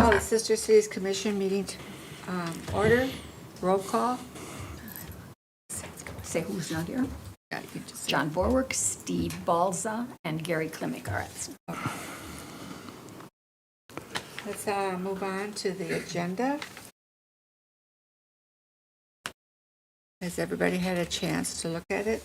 call the Sister Cities Commission meeting to order. Roll call. Say who's not here. Yeah, you can just say. John Borwick, Steve Balza, and Gary Klimick are at. Let's move on to the agenda. Has everybody had a chance to look at it?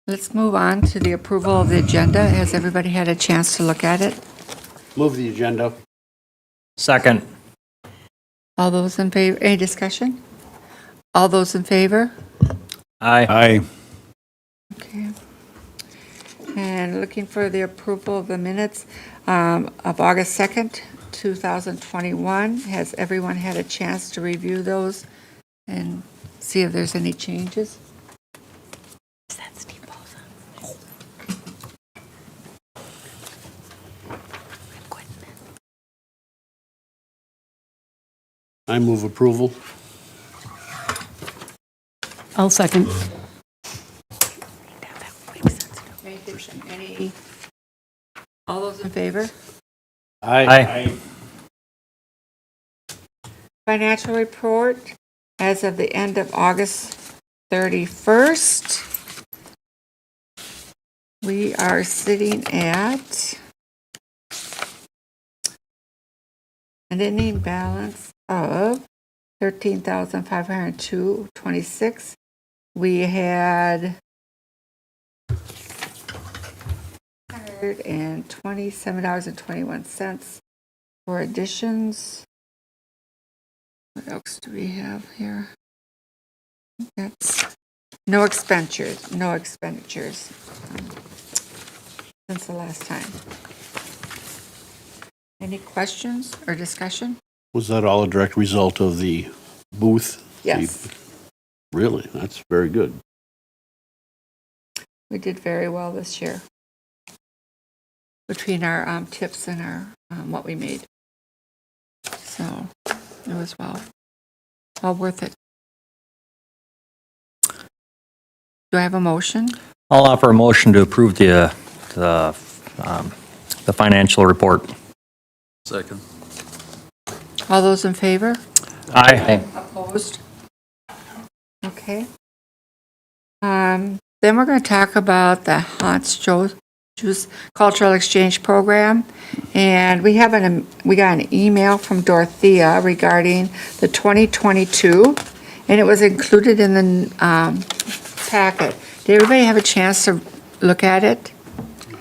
Let's move on to the approval of the agenda. Has everybody had a chance to look at it? Move the agenda. Second. All those in favor, any discussion? All those in favor? Aye. Aye. Okay. And looking for the approval of the minutes of August 2nd, 2021. Has everyone had a chance to review those and see if there's any changes? Is that Steve Balza? I move approval. I'll second. Any, all those in favor? Aye. Financial report as of the end of August 31st. We are sitting at an ending balance of $13,502.26. We had $127.21 for additions. What else do we have here? That's no expenditures since the last time. Any questions or discussion? Was that all a direct result of the booth? Yes, Really? That's very good. we did very well this year between our tips and our what we made. So it was well worth it. Do I have a motion? I'll offer a motion to approve the financial report. Second. All those in favor? Aye. Opposed? Okay. Then we're going to talk about the Hans Juice Cultural Exchange Program. And we got an email from Dorothea regarding the 2022, and it was included in the packet. Did everybody have a chance to look at it?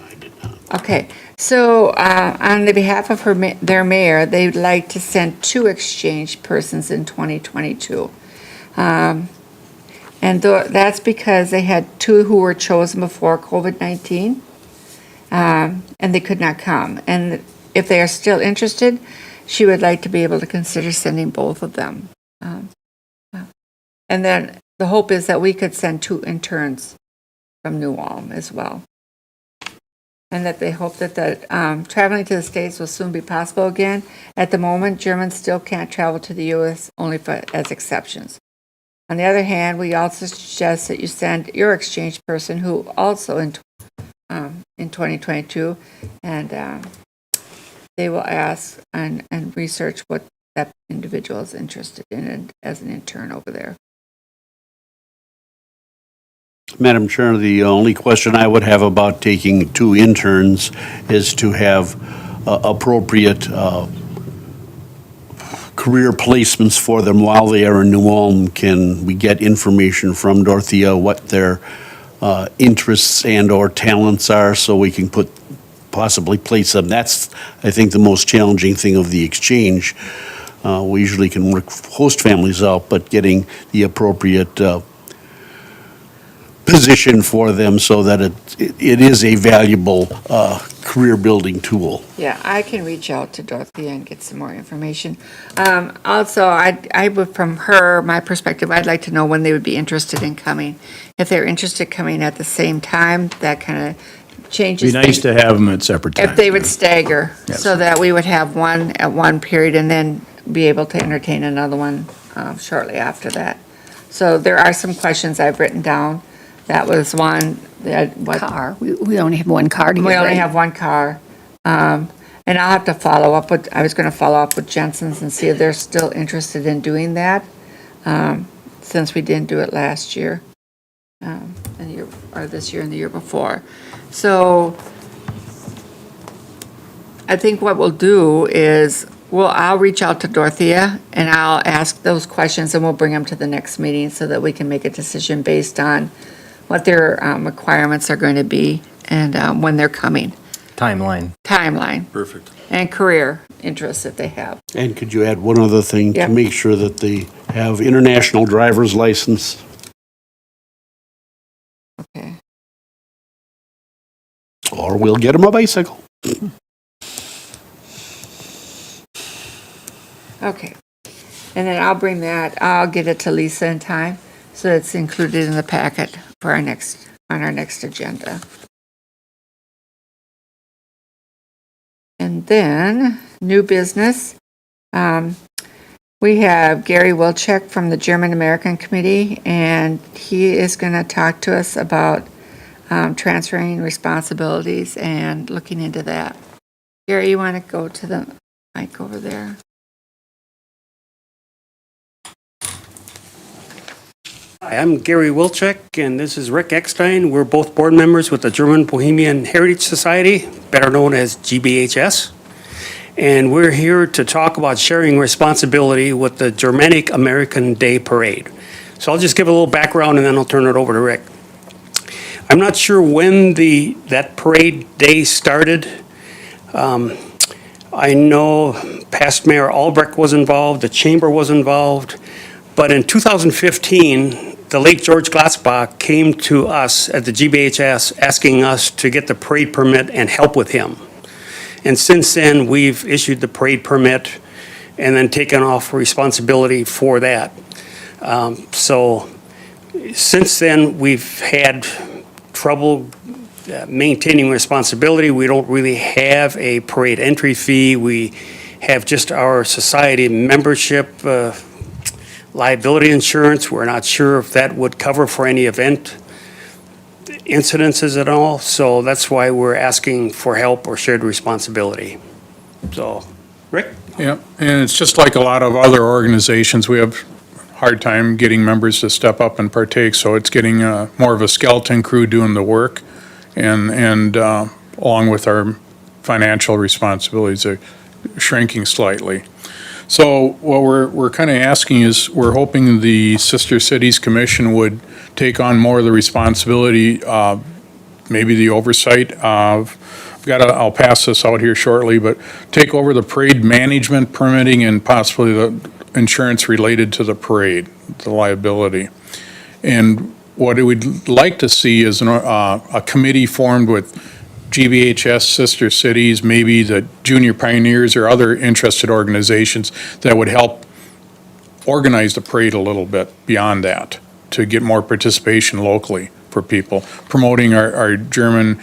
I did not. Okay, so on the behalf of their mayor, they'd like to send 2 exchange persons in 2022. And that's because they had 2 who were chosen before COVID-19, and they could not come. And if they are still interested, she would like to be able to consider sending both of them. And then the hope is that we could send 2 interns from New Ulm as well. And that they hope that traveling to the States will soon be possible again. At the moment, Germans still can't travel to the U.S. only as exceptions. On the other hand, we also suggest that you send your exchange person who also in 2022, and they will ask and research what that individual is interested in as an intern over there. Madam Chair, the only question I would have about taking 2 interns is to have appropriate career placements for them while they are in New Ulm. Can we get information from Dorothea what their interests and or talents are so we can possibly place them? That's, I think, the most challenging thing of the exchange. We usually can work host families out, but getting the appropriate position for them so that it is a valuable career building tool. Yeah, I can reach out to Dorothea and get some more information. Also, I would, from her, my perspective, I'd like to know when they would be interested in coming. If they're interested in coming at the same time, that kind of changes. Be nice to have them at separate times. If they would stagger, Yes. so that we would have one at one period and then be able to entertain another one shortly after that. So there are some questions I've written down That was one, that, what, Car. We only have one car to get we only ready. have one car. And I'll have to follow up with, I was gonna follow up with Jensen's and see if they're still interested in doing that, since we didn't do it last year, and the year, or this year and the year before. So I think what we'll do is, I'll reach out to Dorothea and I'll ask those questions and we'll bring them to the next meeting so that we can make a decision based on what their requirements are going to be and when they're coming. Timeline. Timeline Perfect. and career interests that they have. And could you add one other thing to Yep. make sure that they have international driver's license? Okay. Or we'll get them a bicycle. Okay. And then I'll get it to Lisa in time so it's included in the packet for on our next agenda. And then, new business. We have Gary Wilczek from the German American Committee, and he is going to talk to us about transferring responsibilities and looking into that. Gary, you want to go to the mic over there? Hi, I'm Gary Wilczek, and this is Rick Eckstein. We're both board members with the German Bohemian Heritage Society, better known as GBHS. And we're here to talk about sharing responsibility with the Germanic American Day Parade. So I'll just give a little background and then I'll turn it over to Rick. I'm not sure when that parade day started. I know past Mayor Albrecht was involved, the chamber was involved, but in 2015, the late George Glatzbach came to us at the GBHS asking us to get the parade permit and help with him. And since then, we've issued the parade permit and then taken off responsibility for that. So since then, we've had trouble maintaining responsibility. We don't really have a parade entry fee. We have just our society membership liability insurance. We're not sure if that would cover for any event incidences at all. So that's why we're asking for help or shared responsibility. So, Rick? Yeah, and it's just like a lot of other organizations, we have hard time getting members to step up and partake, so it's getting more of a skeleton crew doing the work, and along with our financial responsibilities are shrinking slightly. So what we're kind of asking is, we're hoping the Sister Cities Commission would take on more of the responsibility, maybe the oversight of, I'll pass this out here shortly, but take over the parade management, permitting, and possibly the insurance related to the parade, the liability. And what we'd like to see is a committee formed with GBHS, sister cities, maybe the Junior Pioneers or other interested organizations that would help organize the parade a little bit beyond that, to get more participation locally for people, promoting our German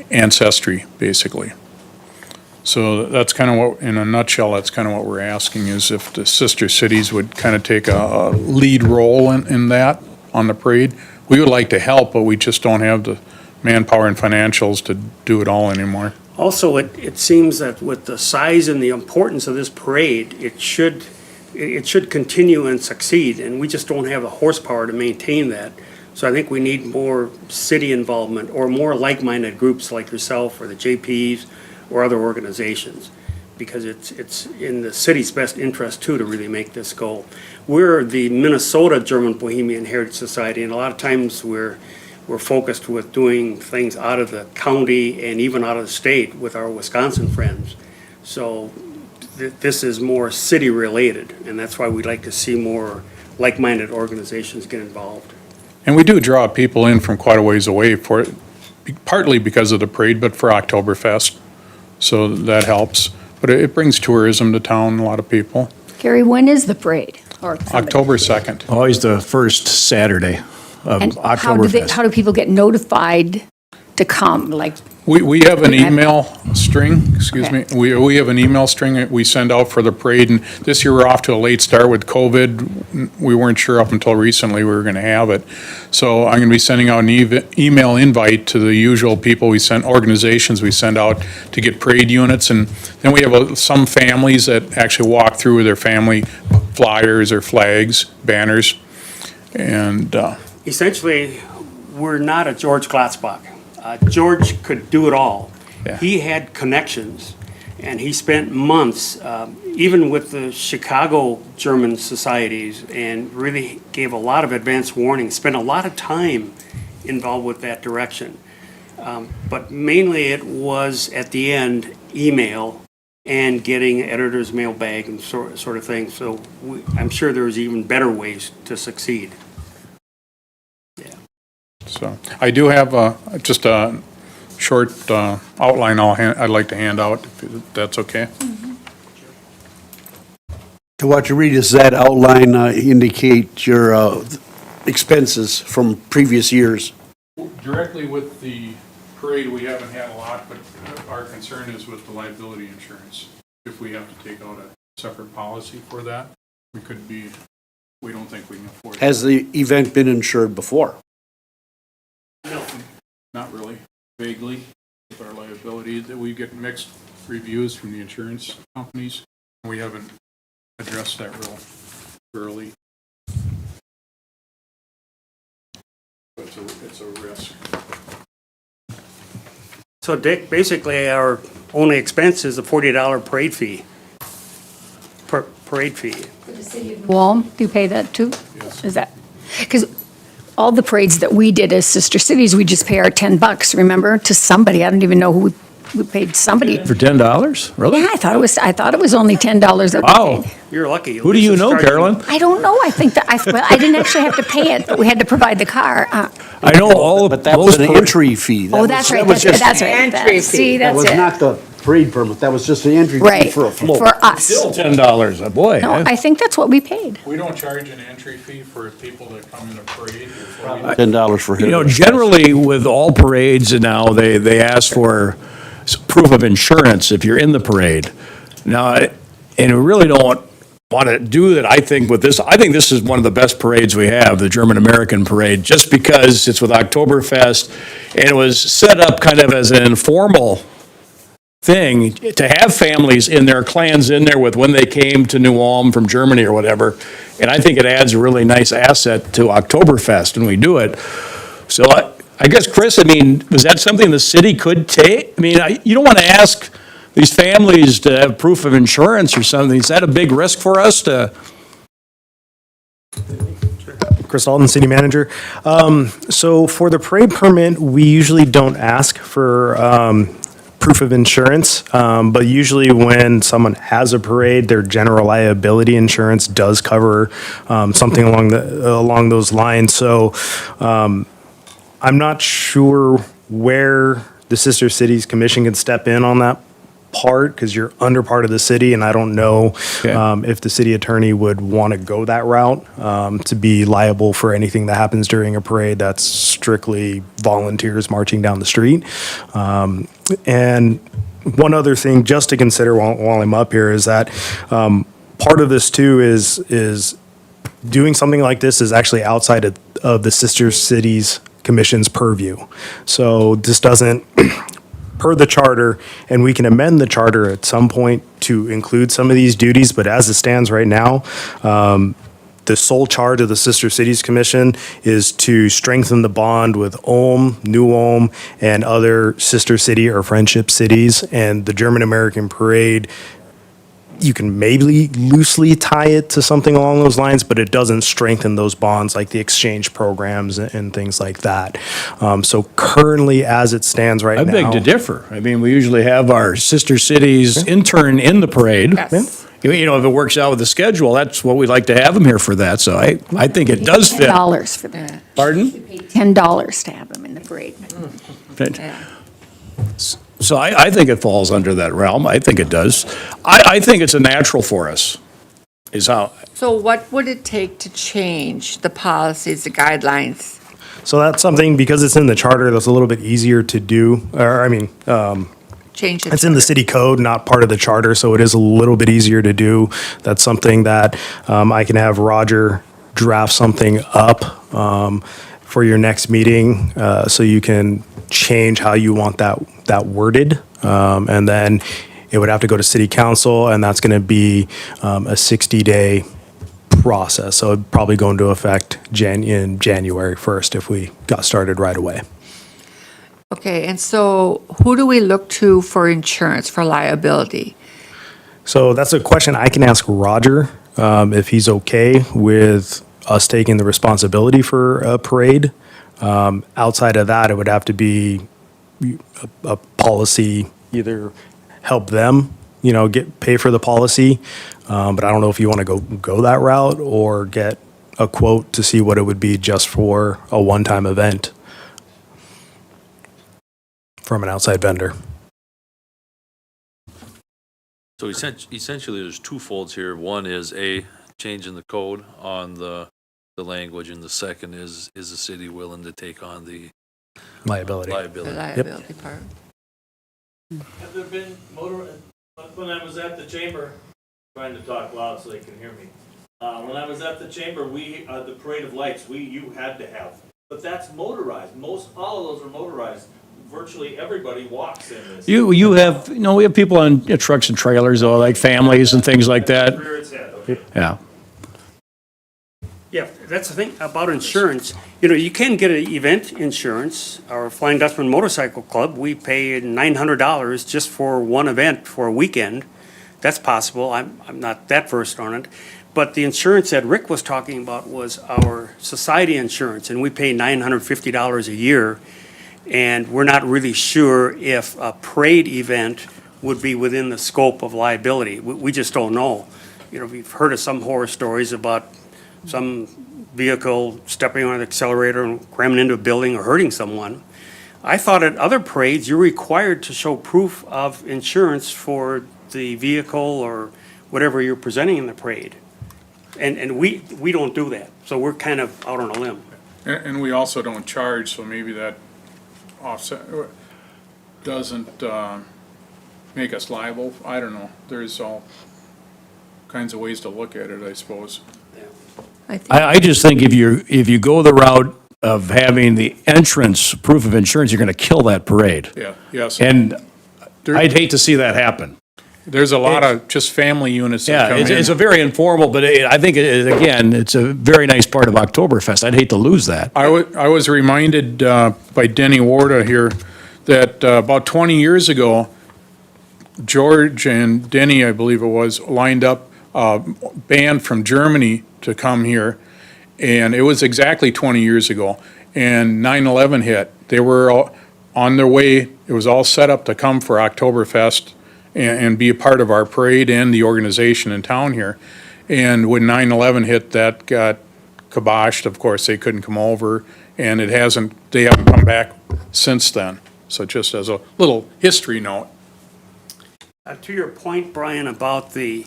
ancestry, basically. So that's kind of what, in a nutshell, that's kind of what we're asking, is if the sister cities would kind of take a lead role in that, on the parade. We would like to help, but we just don't have the manpower and financials to do it all anymore. Also, it seems that with the size and the importance of this parade, it should continue and succeed, and we just don't have the horsepower to maintain that. So I think we need more city involvement or more like-minded groups like yourself or the JPs or other organizations, because it's in the city's best interest too to really make this go. We're the Minnesota German Bohemian Heritage Society, and a lot of times we're focused with doing things out of the county and even out of the state with our Wisconsin friends. So this is more city-related, and that's why we'd like to see more like-minded organizations get involved. And we do draw people in from quite a ways away for it, partly because of the parade, but for Oktoberfest. So that helps. But it brings tourism to town, a lot of people. Gary, when is the parade? Or somebody- October 2nd. Always the first Saturday of And how Oktoberfest. do people get notified to come? Like, We have an email string, excuse me, we have an email string that we send out for the parade, and this year we're off to a late start with COVID. We weren't sure up until recently we were gonna have it. So I'm gonna be sending out an email invite to the usual people organizations we send out to get parade units, and then we have some families that actually walk through with their family flyers or flags, banners, and, Essentially, we're not a George Glatzbach. George could do it all. Yeah. He had connections, and he spent months, even with the Chicago German societies, and really gave a lot of advance warning, spent a lot of time involved with that direction. But mainly it was, at the end, email and getting editor's mailbag and sort of thing. So I'm sure there's even better ways to succeed. so. I do have just a short outline I'd like to hand out, if that's okay. To what you read, does that outline indicate your expenses from previous years? Directly with the parade, we haven't had a lot, but our concern is with the liability insurance. If we have to take out a separate policy for that, we don't think we can afford it. Has the event been insured before? Not really, vaguely, with our liability, that we get mixed reviews from the insurance companies. We haven't addressed that real early. It's a risk. So Dick, basically our only expense is a $40 parade fee. Parade fee. Wall, do you pay that too? Yes. Is that, because all the parades that we did as sister cities, we just pay our $10, remember, to somebody. I don't even know who we paid somebody. For $10? Really? Yeah, I thought it was only $10 that we Wow. paid. You're lucky. Who do you know, Carolyn? I don't know. I think that, well, I didn't actually have to pay it, but we had to provide the car. I know all But of that was those. an entry fee. Oh, that's right, That was that's just- right. Entry fee. See, That that's was it. not the parade permit, that was just the entry fee Right, for a float. for us. Still $10, boy. No, I think that's what we paid. We don't charge an entry fee for people that come in a parade. $10 for him. You know, generally with all parades now, they ask for proof of insurance if you're in the parade. Now, and we really don't want to do that, I think, with this. I think this is one of the best parades we have, the German-American parade, just because it's with Oktoberfest, and it was set up kind of as an informal thing to have families in there, clans in there with when they came to New Ulm from Germany or whatever. And I think it adds a really nice asset to Oktoberfest when we do it. So I guess, Chris, I mean, was that something the city could take? I mean, you don't want to ask these families to have proof of insurance or something. Is that a big risk for us to? Chris Alden, City Manager. So for the parade permit, we usually don't ask for proof of insurance, but usually when someone has a parade, their general liability insurance does cover something along those lines. So I'm not sure where the Sister Cities Commission can step in on that part, because you're under part of the city, and I don't know if the city attorney would want to go that route to be liable for anything that happens during a parade that's strictly volunteers marching down the street. And one other thing just to consider while I'm up here is that part of this too is doing something like this is actually outside of the Sister Cities Commission's purview. So this doesn't, per the charter, and we can amend the charter at some point to include some of these duties, but as it stands right now, the sole charge of the Sister Cities Commission is to strengthen the bond with Ulm, New Ulm, and other sister city or friendship cities. And the German American Parade, you can maybe loosely tie it to something along those lines, but it doesn't strengthen those bonds like the exchange programs and things like that. So currently, as it stands right I now. beg to differ. I mean, we usually have our sister cities intern in the parade. Yes. You know, if it works out with the schedule, that's what we'd like to have them here for that. So I think it does fit. $10 for that. Pardon? $10 to have them in the parade. Yeah. So I think it falls under that realm. I think it does. I think it's a natural for us, is how, So what would it take to change the policies, the guidelines? So that's something, because it's in the charter, that's a little bit easier to do, or, I mean, Change it. it's in the city code, not part of the charter, so it is a little bit easier to do. That's something that I can have Roger draft something up for your next meeting, so you can change how you want that worded. And then it would have to go to city council, and that's going to be a 60-day process. So it'd probably go into effect in January 1st if we got started right away. Okay, and so who do we look to for insurance, for liability? So that's a question I can ask Roger, if he's okay with us taking the responsibility for a parade. Outside of that, it would have to be a policy, either help them, pay for the policy. But I don't know if you want to go that route or get a quote to see what it would be just for a one-time event from an outside vendor. So essentially, there's two folds here. One is changing the code on the language, and the second is the city willing to take on the Liability. The liability? liability part. Have there been when I was at the chamber, trying to talk loud so they can hear me. When I was at the chamber, the parade of lights, you had to have, but that's motorized. All of those are motorized. Virtually everybody walks in this. You have, we have people on trucks and trailers, or like families and things like that. Rear its head, okay. Yeah. Yeah, that's the thing about insurance. You can get an event insurance. Our Flying Dutchman Motorcycle Club, we pay $900 just for one event for a weekend. That's possible. I'm not that versed on it. But the insurance that Rick was talking about was our society insurance, and we pay $950 a year. And we're not really sure if a parade event would be within the scope of liability. We just don't know. We've heard of some horror stories about some vehicle stepping on an accelerator and ramming into a building or hurting someone. I thought at other parades, you're required to show proof of insurance for the vehicle or whatever you're presenting in the parade. And we don't do that, so we're kind of out on a limb. And we also don't charge, so maybe that offset doesn't make us liable. I don't know. There's all kinds of ways to look at it, I suppose. I think, I just think if you go the route of having the entrance proof of insurance, you're going to kill that parade. Yeah, yes. And I'd hate to see that happen. There's a lot of just family units that Yeah, come in. it's a very informal, but I think, again, it's a very nice part of Oktoberfest. I'd hate to lose that. I was reminded by Denny Warda here that about 20 years ago, George and Denny, I believe it was, lined up a band from Germany to come here, and it was exactly 20 years ago, and 9/11 hit. They were all on their way, it was all set up to come for Oktoberfest and be a part of our parade and the organization in town here. And when 9/11 hit, that got kiboshed. Of course, they couldn't come over, and they haven't come back since then. So just as a little history note. To your point, Brian, about the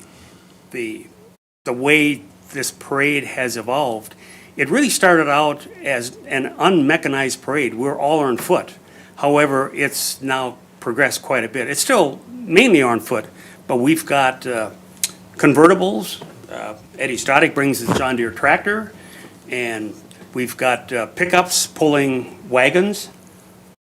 way this parade has evolved, it really started out as an unmechanized parade. We're all on foot. However, it's now progressed quite a bit. It's still mainly on foot, but we've got convertibles. Eddie Stodic brings his John Deere tractor, and we've got pickups pulling wagons.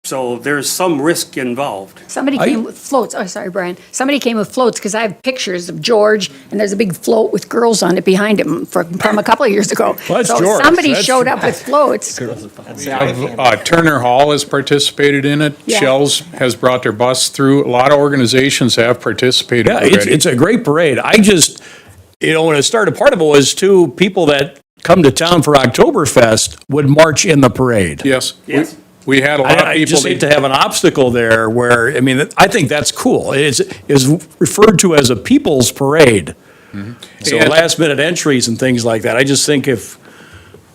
So there's some risk involved. Somebody came with floats. Oh, sorry, Brian. Somebody came with floats because I have pictures of George, and there's a big float with girls on it behind him from a couple of years ago. Well, that's So George. somebody That's- showed up with floats. Turner Hall has participated in it. Yeah. Shells has brought their bus through. A lot of organizations have participated Yeah, already. it's a great parade. I just, when it started, part of it was too, people that come to town for Oktoberfest would march in the parade. Yes. Yes. We had a lot of I people. just hate to have an obstacle there where, I think that's cool. It's referred to as a people's parade. So And- last minute entries and things like that. I just think if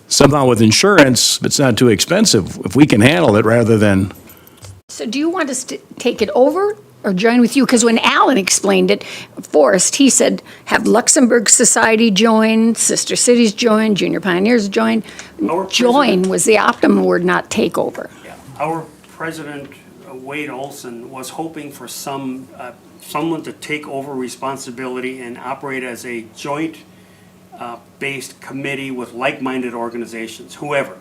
somehow with insurance, it's not too expensive, if we can handle it rather than, So do you want us to take it over, or join with you? Because when Alan explained it, Forrest, he said, have Luxembourg Society join, Sister Cities join, Junior Pioneers join. Our Join president- was the optimum word, not take over. Our president, Wade Olson, was hoping for someone to take over responsibility and operate as a joint based committee with like-minded organizations, whoever.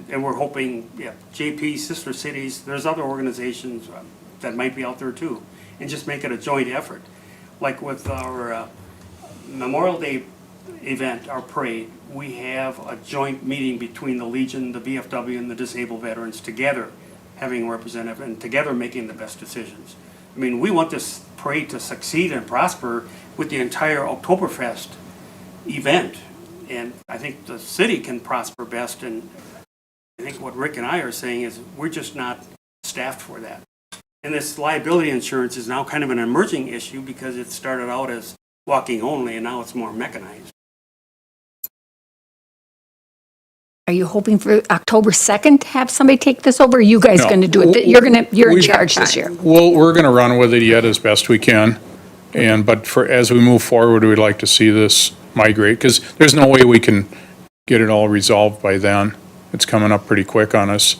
And we're hoping, JP, Sister Cities, there's other organizations that might be out there too, and just make it a joint effort. Like with our Memorial Day event, our parade, we have a joint meeting between the Legion, the VFW, and the disabled veterans together, having a representative, and together making the best decisions. I mean, we want this parade to succeed and prosper with the entire Oktoberfest event. And I think the city can prosper best, and I think what Rick and I are saying is we're just not staffed for that. And this liability insurance is now kind of an emerging issue because it started out as walking only, and now it's more mechanized. Are you hoping for October 2nd to have somebody take this over? Or are you guys No. going to do it? You're in charge this year. Well, we're going to run with it yet as best we can. But as we move forward, we'd like to see this migrate, because there's no way we can get it all resolved by then. It's coming up pretty quick on us.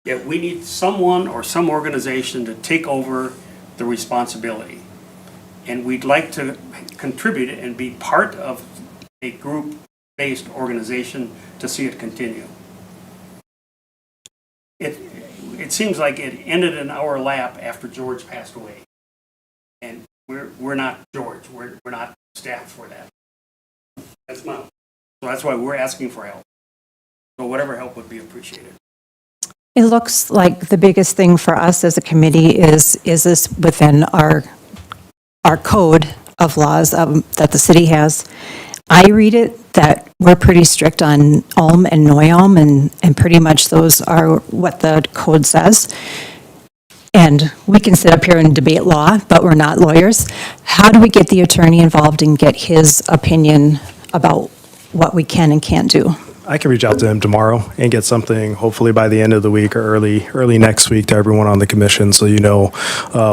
Yeah, we need someone or some organization to take over the responsibility. And we'd like to contribute and be part of a group-based organization to see it continue. It seems like it ended in our lap after George passed away. And we're not George. We're not staffed for that. That's not. So that's why we're asking for help. So whatever help would be appreciated. It looks like the biggest thing for us as a committee is this within our code of laws that the city has. I read it that we're pretty strict on Ulm and Neu-Ulm, and pretty much those are what the code says. And we can sit up here and debate law, but we're not lawyers. How do we get the attorney involved and get his opinion about what we can and can't do? I can reach out to him tomorrow and get something, hopefully by the end of the week or early next week, to everyone on the commission, so you know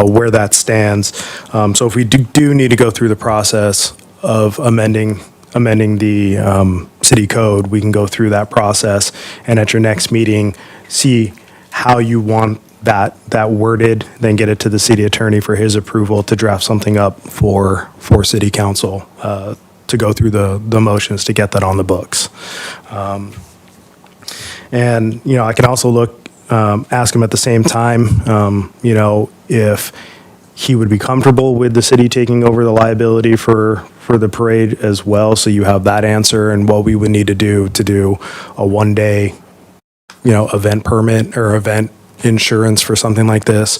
where that stands. So if we do need to go through the process of amending the city code, we can go through that process, and at your next meeting, see how you want that worded, then get it to the city attorney for his approval to draft something up for city council to go through the motions to get that on the books. And, I can also ask him at the same time, if he would be comfortable with the city taking over the liability for the parade as well, so you have that answer, and what we would need to do a one-day, event permit or event insurance for something like this.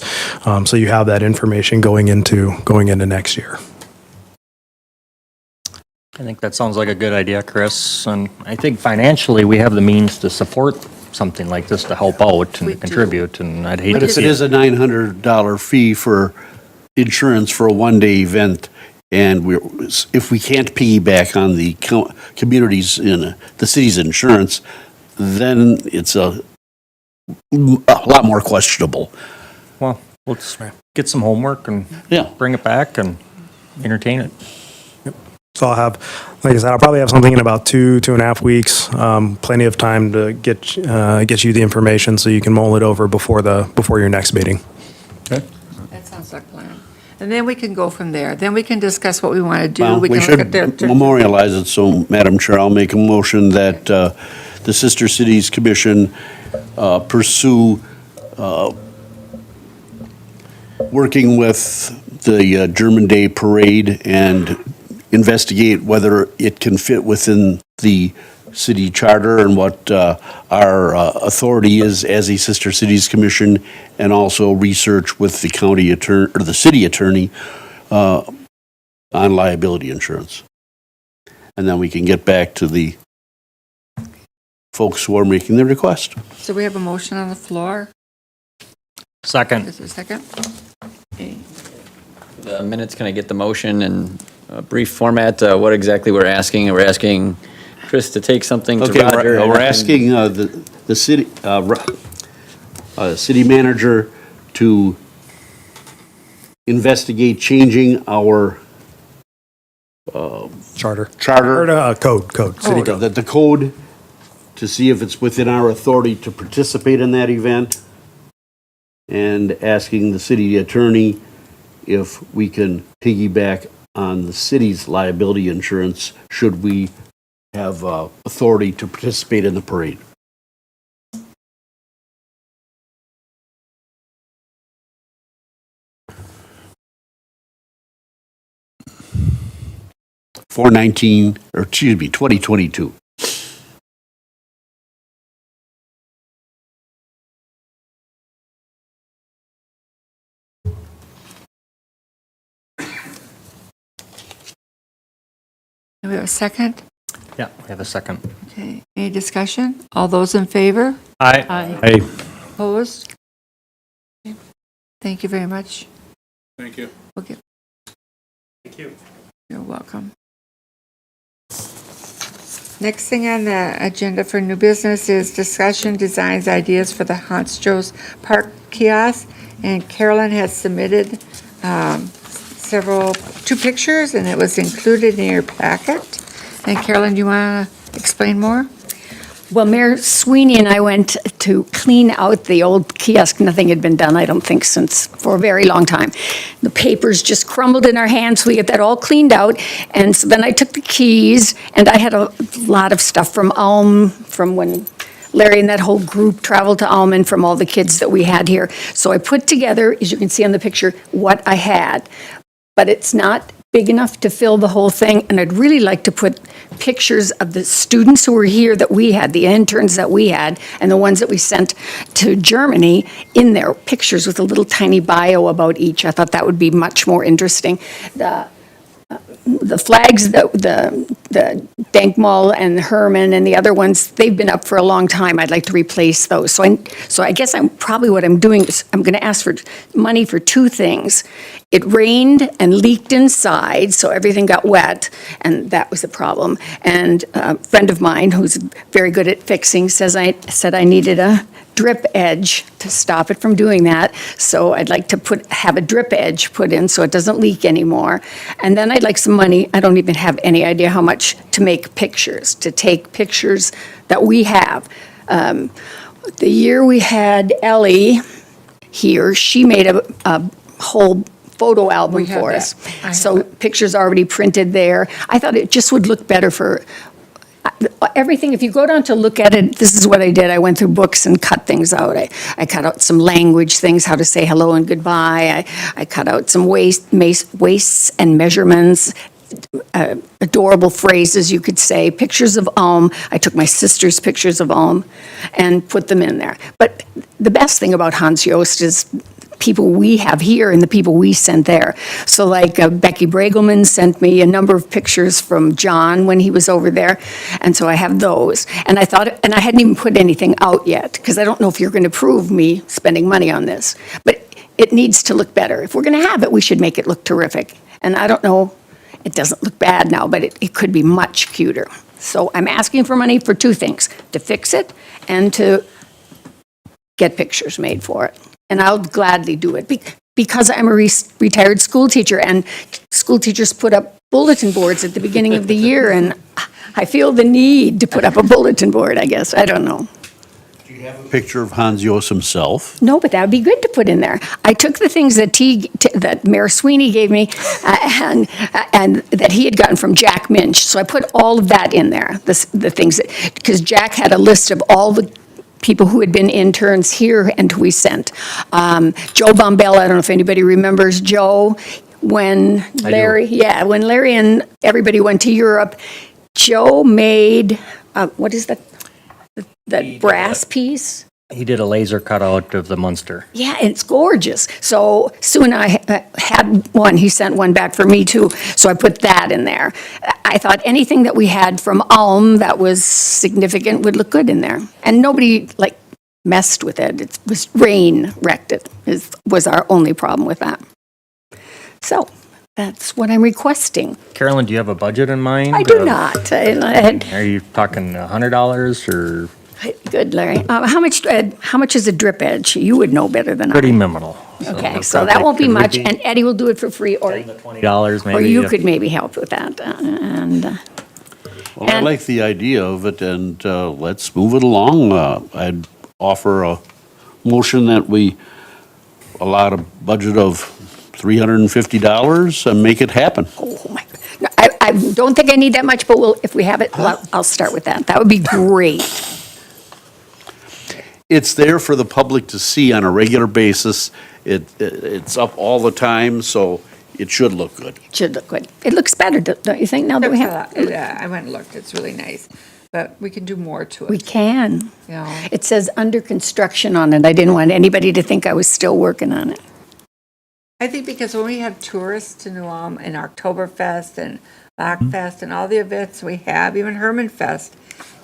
So you have that information going into next year. I think that sounds like a good idea, Chris. And I think financially, we have the means to support something like this to help out and We to do. contribute. And I'd hate But to if see it is a $900 fee for insurance for a one-day event, and if we can't piggyback on the communities in the city's insurance, then it's a lot more questionable. Well, let's get some homework and Yeah. bring it back and entertain it. So I'll probably have something in about 2.5 weeks. Plenty of time to get you the information so you can mull it over before your next meeting. That sounds like a plan. And then we can go from there. Then we can discuss what we want to do. Well, we can look should at their. memorialize it, so, Madam Chair, I'll make a motion that the Sister Cities Commission pursue working with the German Day Parade and investigate whether it can fit within the city charter and what our authority is as a Sister Cities Commission, and also research with the county attorney, or the city attorney, on liability insurance. And then we can get back to the folks who are making the request. So we have a motion on the floor. Second. Is there a second? Okay. The minutes, can I get the motion in a brief format, what exactly we're asking? We're asking Chris to take something to Okay, Roger. we're asking the city, city manager to investigate changing our Charter. charter. Or code, city code. The code, to see if it's within our authority to participate in that event, and asking the city attorney if we can piggyback on the city's liability insurance should we have authority to participate in the parade. For 2022. Do we have a second? Yeah, we have a second. Okay, any discussion? All those in favor? Aye. Hey, Opposed? Okay. Thank you very much. Thank you. We'll get, Thank you. you're welcome. Next thing on the agenda for new business is discussion, designs, ideas for the Hans Joe's Park kiosk. And Carolyn has submitted two pictures, and it was included in your packet. And Carolyn, do you want to explain more? Well, Mayor Sweeney and I went to clean out the old kiosk. Nothing had been done, I don't think, for a very long time. The papers just crumbled in our hands, so we get that all cleaned out. And so then I took the keys, and I had a lot of stuff from Ulm, from when Larry and that whole group traveled to Ulm, and from all the kids that we had here. So I put together, as you can see on the picture, what I had. But it's not big enough to fill the whole thing, and I'd really like to put pictures of the students who were here that we had, the interns that we had, and the ones that we sent to Germany in there, pictures with a little tiny bio about each. I thought that would be much more interesting. The flags, the Denkmal and Herman and the other ones, they've been up for a long time. I'd like to replace those. So I guess what I'm doing is I'm going to ask for money for two things. It rained and leaked inside, so everything got wet, and that was the problem. And a friend of mine who's very good at fixing said I needed a drip edge to stop it from doing that. So I'd like to have a drip edge put in so it doesn't leak anymore. And then I'd like some money, I don't even have any idea how much, to make pictures, to take pictures that we have. The year we had Ellie here, she made a whole photo album We have for that. us. I have So pictures already printed there. I thought it just would look better for everything. If you go down to look at it, this is what I did. I went through books and cut things out. I cut out some language things, how to say hello and goodbye. I cut out some wastes and measurements, adorable phrases you could say, pictures of Ulm. I took my sister's pictures of Ulm and put them in there. But the best thing about Hans Jost is people we have here and the people we sent there. So like Becky Bregelman sent me a number of pictures from John when he was over there. And so I have those. And I hadn't even put anything out yet, because I don't know if you're going to approve me spending money on this. But it needs to look better. If we're going to have it, we should make it look terrific. And I don't know, it doesn't look bad now, but it could be much cuter. So I'm asking for money for two things: to fix it and to get pictures made for it. And I'll gladly do it because I'm a retired school teacher, and school teachers put up bulletin boards at the beginning of the year, and I feel the need to put up a bulletin board, I guess. I don't know. Do you have a picture of Hans Jost himself? No, but that would be good to put in there. I took the things that Mayor Sweeney gave me and that he had gotten from Jack Minch. So I put all of that in there, the things because Jack had a list of all the people who had been interns here and who we sent. Joe Bombell, I don't know if anybody remembers Joe, when Larry and everybody went to Europe, Joe made, what is that brass piece? He did a laser cutout of the Munster. Yeah, it's gorgeous. So Sue and I had one. He sent one back for me too. So I put that in there. I thought anything that we had from Ulm that was significant would look good in there. And nobody messed with it. It was rain wrecked it. Was our only problem with that. So that's what I'm requesting. Carolyn, do you have a budget in mind? I do not. Are you talking $100 or? Good, Larry. How much is a drip edge? You would know better than I. Pretty minimal. Okay, so that won't be much, and Eddie will do it for free, or $20 maybe. or you could maybe help with that, and, Well, I And- like the idea of it, and let's move it along. I'd offer a motion that we allot a budget of $350 and make it happen. oh my, no, I don't think I need that much, but if we have it, I'll start with that. That would be great. It's there for the public to see on a regular basis. It's up all the time, so it should look good. It should look good. It looks better, don't you think, now that we have? Yeah, I went and looked, it's really nice, but we can do more to We it, can. you know. It says under construction on it. I didn't want anybody to think I was still working on it. I think because when we have tourists to New Ulm and Oktoberfest and Bachfest and all the events we have, even Herman Fest,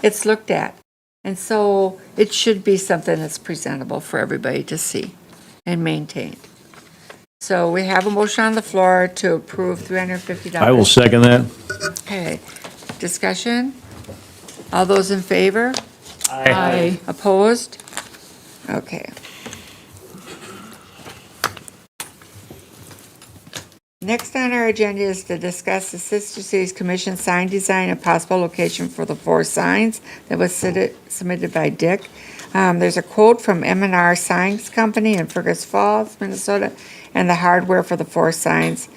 it's looked at. And so it should be something that's presentable for everybody to see and maintained. So we have a motion on the floor to approve $350. I will second that. Okay, discussion? All those in favor? Aye. Opposed? Okay. Next on our agenda is to discuss the Sister Cities Commission sign design and possible location for the 4 signs that was submitted by Dick. There's a quote from M&R Signs Company in Fergus Falls, Minnesota, and the hardware for the 4 signs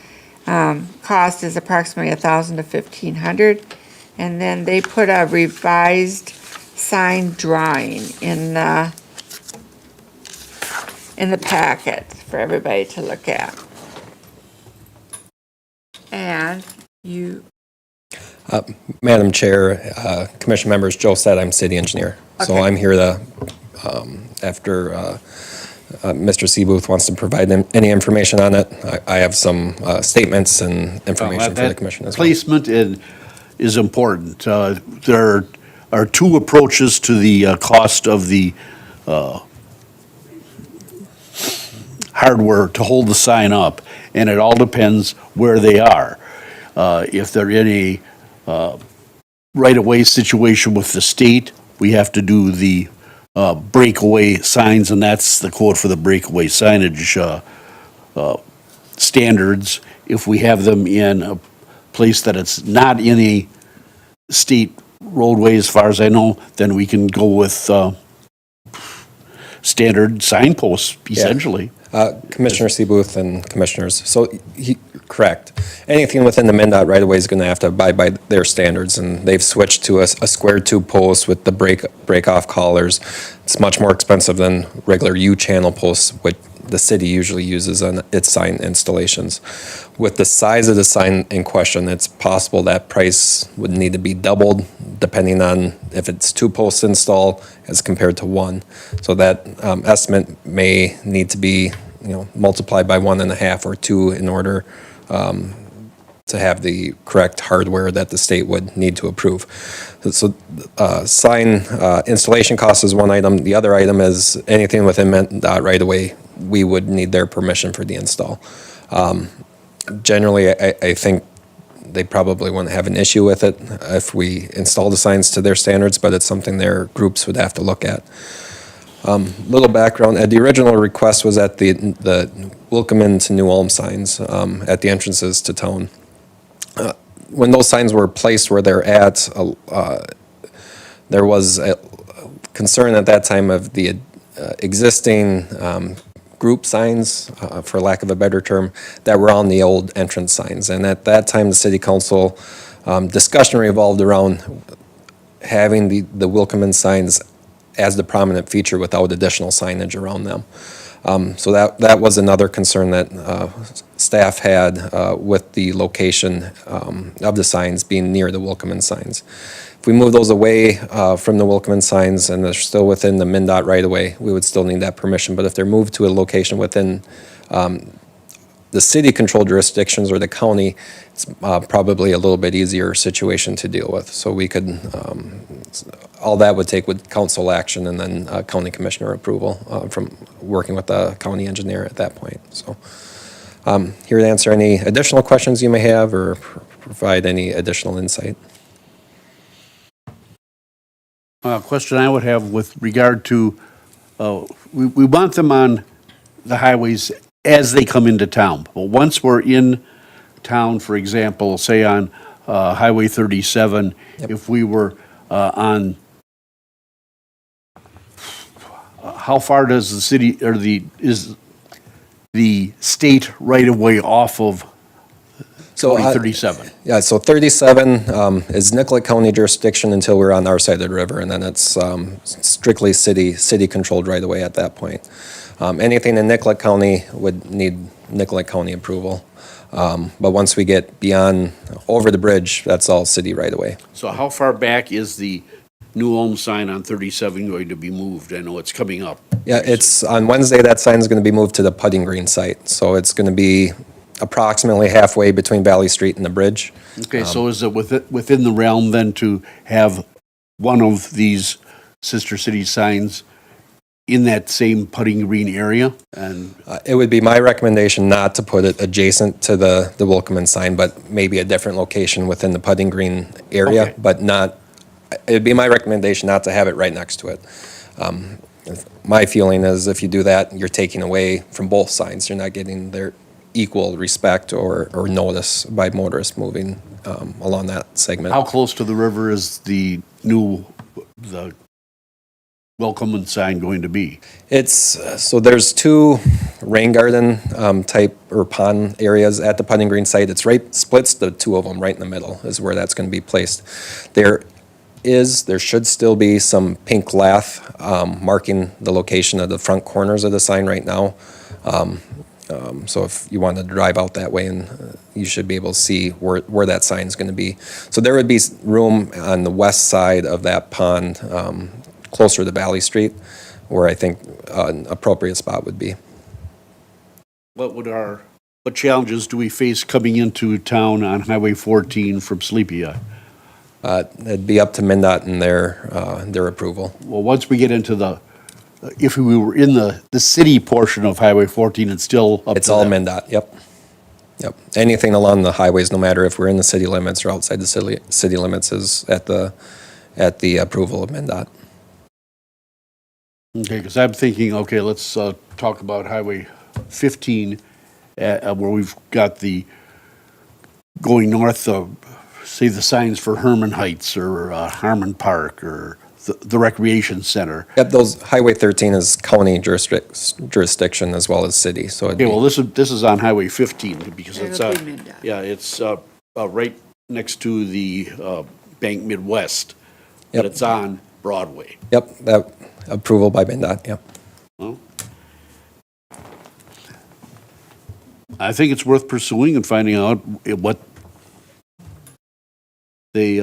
cost is approximately $1,000 to $1,500. And then they put a revised sign drawing in the packet for everybody to look at. And you, Madam Chair, Commission members, Joe said I'm city engineer. So Okay. I'm here to, after Mr. Seabooth wants to provide any information on it, I have some statements and information for the That commission as well. Placement is important. There are 2 approaches to the cost of the hardware to hold the sign up, and it all depends where they are. If they're in a right-of-way situation with the state, we have to do the breakaway signs, and that's the quote for the breakaway signage standards. If we have them in a place that it's not in a state roadway, as far as I know, then we can go with standard signposts, essentially. Commissioner Seabooth and commissioners, so correct. Anything within the MnDOT right away is going to have to abide by their standards, and they've switched to a square tube post with the break-off collars. It's much more expensive than regular U-channel posts, which the city usually uses on its sign installations. With the size of the sign in question, it's possible that price would need to be doubled depending on if it's 2 posts installed as compared to 1. So that estimate may need to be, multiplied by 1.5 or 2 in order to have the correct hardware that the state would need to approve. So sign installation cost is one item. The other item is anything within MnDOT right away, we would need their permission for the install. Generally, I think they probably wouldn't have an issue with it if we install the signs to their standards, but it's something their groups would have to look at. Little background, the original request was at the Welcome to New Ulm signs at the entrances to town. When those signs were placed where they're at, there was a concern at that time of the existing group signs, for lack of a better term, that were on the old entrance signs. And at that time, the city council discussion revolved around having the Welcome signs as the prominent feature without additional signage around them. So that was another concern that staff had with the location of the signs being near the Welcome signs. If we move those away from the Welcome signs and they're still within the MnDOT right-of-way, we would still need that permission. But if they're moved to a location within the city-controlled jurisdictions or the county, it's probably a little bit easier situation to deal with. So we could, all that would take with council action and then county commissioner approval from working with the county engineer at that point. So here to answer any additional questions you may have or provide any additional insight. Question I would have with regard to, we want them on the highways as they come into town. But once we're in town, for example, say on Highway 37, if we were on, how far does the city, or is the state right-of-way off of So, 37? Yeah, so 37 is Nicollet County jurisdiction until we're on our side of the river, and then it's strictly city-controlled right away at that point. Anything in Nicollet County would need Nicollet County approval. But once we get beyond, over the bridge, that's all city right away. So how far back is the new Ulm sign on 37 going to be moved? I know it's coming up. Yeah, it's, on Wednesday, that sign is going to be moved to the Putting Green site. So it's going to be approximately halfway between Valley Street and the bridge. Okay, so is it within the realm then to have one of these sister city signs in that same Putting Green area? And It would be my recommendation not to put it adjacent to the Wilkeman sign, but maybe a different location within the Putting Green area, Okay. but not, it'd be my recommendation not to have it right next to it. My feeling is if you do that, you're taking away from both signs. You're not getting their equal respect or notice by motorists moving along that segment. how close to the river is the Welcome sign going to be? It's, so there's two rain garden type or pond areas at the Putting Green site. It's right, splits the two of them right in the middle is where that's going to be placed. There should still be some pink lath marking the location of the front corners of the sign right now. So if you wanted to drive out that way, and you should be able to see where that sign's going to be. So there would be room on the west side of that pond, closer to Valley Street, where I think an appropriate spot would be. What challenges do we face coming into town on Highway 14 from Sleepy Eye? It'd be up to MnDOT and their approval. Well, once we get into if we were in the city portion of Highway 14, it's still up It's to all them. MnDOT, yep. Yep. Anything along the highways, no matter if we're in the city limits or outside the city limits, is at the approval of MnDOT. Okay, because I'm thinking, okay, let's talk about Highway 15, where we've got going north of, say, the signs for Herman Heights or Harmon Park or the Recreation Center. Yep, Highway 13 is county jurisdiction as well as city, so it'd Okay, well, be, this is on Highway 15 because it's, It'll be MnDOT. yeah, it's right next to the Bank Midwest, Yep. but it's on Broadway. yep, that approval by MnDOT, yep. Well, I think it's worth pursuing and finding out what they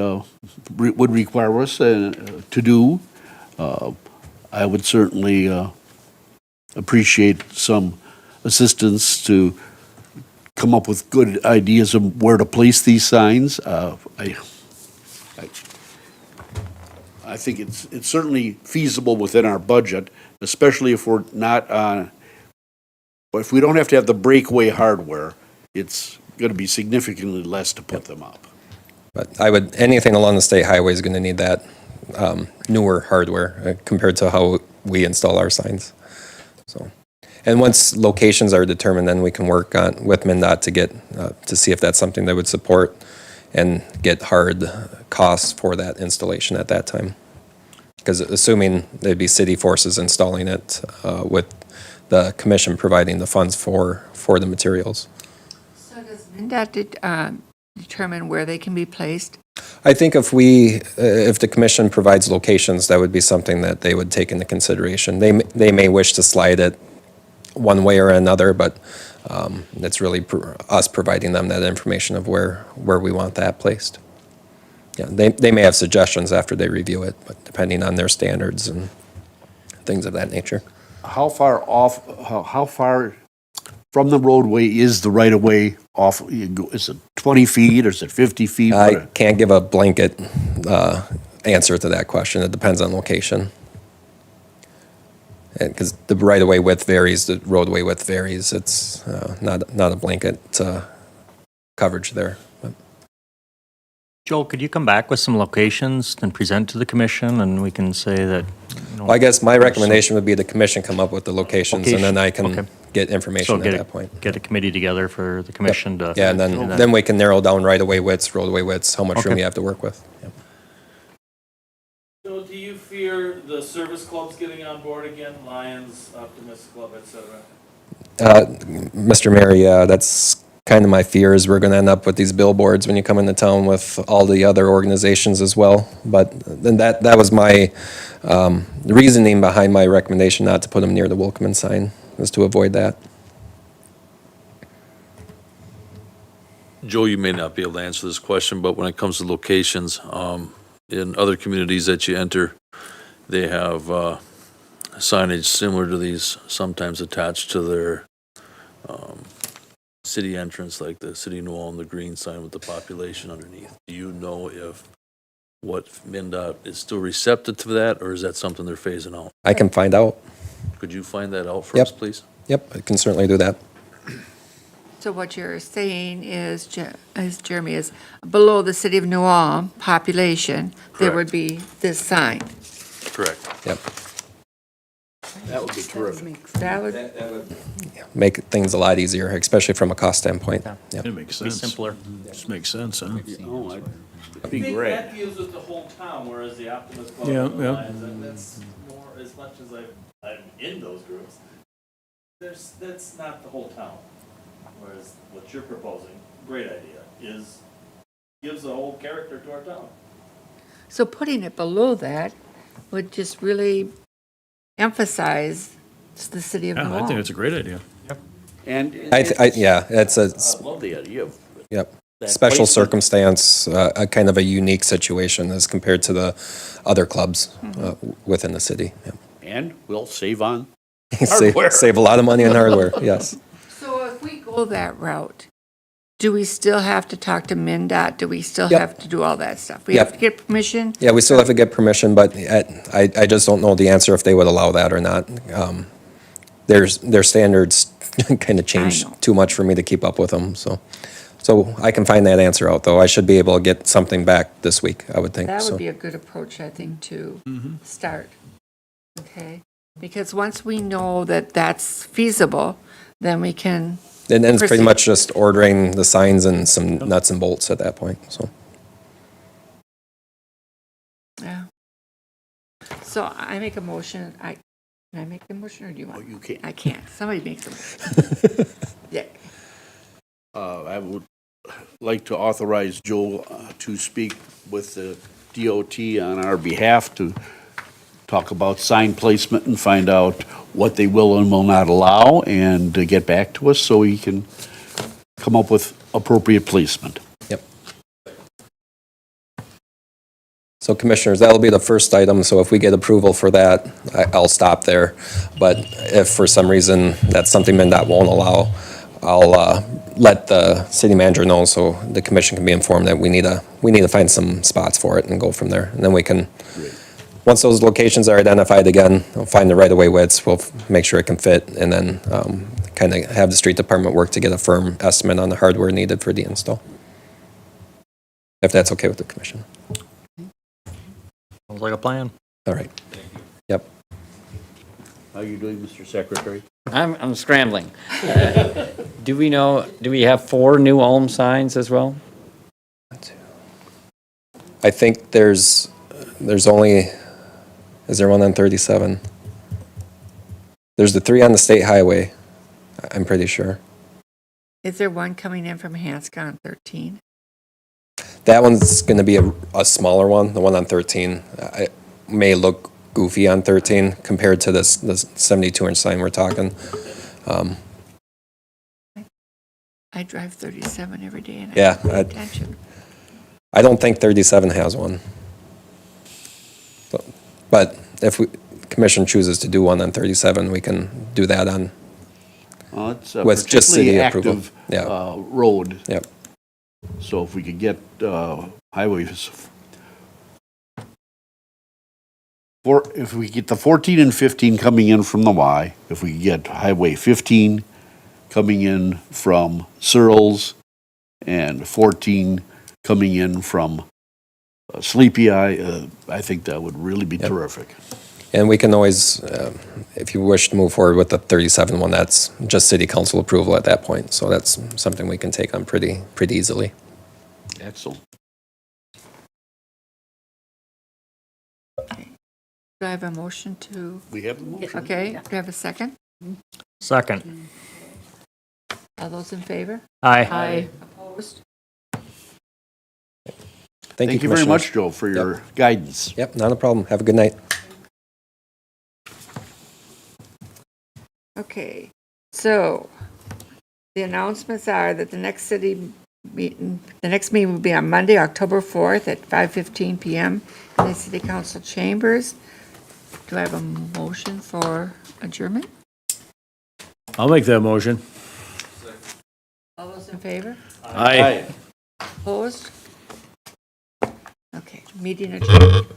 would require us to do. I would certainly appreciate some assistance to come up with good ideas of where to place these signs. I think it's certainly feasible within our budget, especially if we're not on, if we don't have to have the breakaway hardware, it's going to be significantly less to put them up. But anything along the state highway is going to need that newer hardware compared to how we install our signs. So, and once locations are determined, then we can work with MnDOT to get, to see if that's something they would support and get hard costs for that installation at that time. Because assuming there'd be city forces installing it with the commission providing the funds for the materials. So does MnDOT determine where they can be placed? I think if the commission provides locations, that would be something that they would take into consideration. They may wish to slide it one way or another, but it's really us providing them that information of where we want that placed. Yeah, they may have suggestions after they review it, but depending on their standards and things of that nature. How far from the roadway is the right-of-way off? Is it 20 feet or is it 50 feet? I can't give a blanket answer to that question. It depends on location. Because the right-of-way width varies, the roadway width varies. It's not a blanket coverage there. But. Joe, could you come back with some locations and present to the commission, and we can say that, Well, I guess my recommendation would be the commission come up with the location, and then I can get So information at that point. get a committee together for the commission to. Yeah, and then we can narrow down right-of-way widths, roadway widths, how much room Okay. you have to work with. Yep. So do you fear the service clubs getting on board again, Lions, Optimist Club, et cetera? Mr. Mayor, yeah, that's kind of my fear is we're going to end up with these billboards when you come into town with all the other organizations as well. But then that was my reasoning behind my recommendation not to put them near the Wilkman sign, was to avoid that. Joe, you may not be able to answer this question, but when it comes to locations, in other communities that you enter, they have signage similar to these, sometimes attached to their city entrance, like the City of New Ulm, the green sign with the population underneath. Do you know if what MnDOT is still receptive to that, or is that something they're phasing out? I can find out. Could you find that out for Yep. us, please? Yep, I can certainly do that. So what you're saying is, Jeremy, is below the City of New Ulm population, there Correct. would be this sign. Correct. Yep. That would be terrific. That would, Make things a lot easier, especially from a cost standpoint. Yep. It makes Be sense. simpler. Just makes sense, huh? Oh, it'd I be think great. that deals with the whole town, whereas the Optimist Club Yeah, and the yeah. Lions, and that's more, as much as I'm in those groups, that's not the whole town. Whereas what you're proposing, great idea, gives a whole character to our town. so putting it below that would just really emphasize the City of New Yeah, I think Ulm. it's a great idea. And Yeah, it's a, I love the idea of yep, that special placement. circumstance, a kind of a unique situation as compared to the other clubs within the city. Yep. And we'll save on Save, Hardware. save a lot of money on hardware, yes. So if we go that route, do we still have to talk to MnDOT? Do we still Yep. have to do all that stuff? We Yep. have to get permission? Yeah, we still have to get permission, but I just don't know the answer if they would allow that or not. Their standards kind of change I know. too much for me to keep up with them, so I can find that answer out, though. I should be able to get something back this week, I would think, That so. would be a good approach, I think, to start. Okay? Because once we know that that's feasible, then we can, And then it's pretty proceed. much just ordering the signs and some nuts and bolts at that point, so. yeah. So I make a motion, can I make the motion, or do you want? Oh, you can't. I can't. Somebody makes a motion. Yeah. I would like to authorize Joel to speak with the DOT on our behalf to talk about sign placement and find out what they will and will not allow, and to get back to us so we can come up with appropriate placement. Yep. So Commissioners, that'll be the first item, so if we get approval for that, I'll stop there. But if for some reason that's something MnDOT won't allow, I'll let the city manager know so the commission can be informed that we need to find some spots for it and go from there. And then we can, once those locations are identified again, we'll find the right-of-way widths, we'll make sure it can fit, and then kind of have the street department work to get a firm estimate on the hardware needed for the install. If that's okay with the commission. Sounds like a plan. All right. Yep. How are you doing, Mr. Secretary? I'm scrambling. Do we have 4 new Ulm signs as well? I think there's only, is there one on 37? There's the 3 on the state highway, I'm pretty sure. Is there one coming in from Hanska on 13? That one's going to be a smaller one, the one on 13. It may look goofy on 13 compared to this 72-inch sign we're talking. I drive 37 every day, and I Yeah, don't pay attention. I don't think 37 has one. So, but if commission chooses to do one on 37, we can do that on, It's a With just particularly city approval. active Yeah. road, yep. so if we could get highways, if we get the 14 and 15 coming in from the Y, if we get Highway 15 coming in from Searles, and 14 coming in from Sleepy Eye, I think that would really be Yep. terrific. And we can always, if you wish to move forward with the 37 one, that's just city council approval at that point. So that's something we can take on pretty easily. Excellent. Do I have a motion to, We have the motion. okay, do I have a second? Second. All those in favor? Aye. Opposed? Thank you, Thank you very Commissioners. much, Joe, for your guidance. Yep, not a problem. Have a good night. Okay, so the announcements are that the next meeting will be on Monday, October 4th at 5:15 PM in the City Council chambers. Do I have a motion for adjournment? I'll make that motion. All those in favor? Aye. Opposed? Okay, meeting adjourned.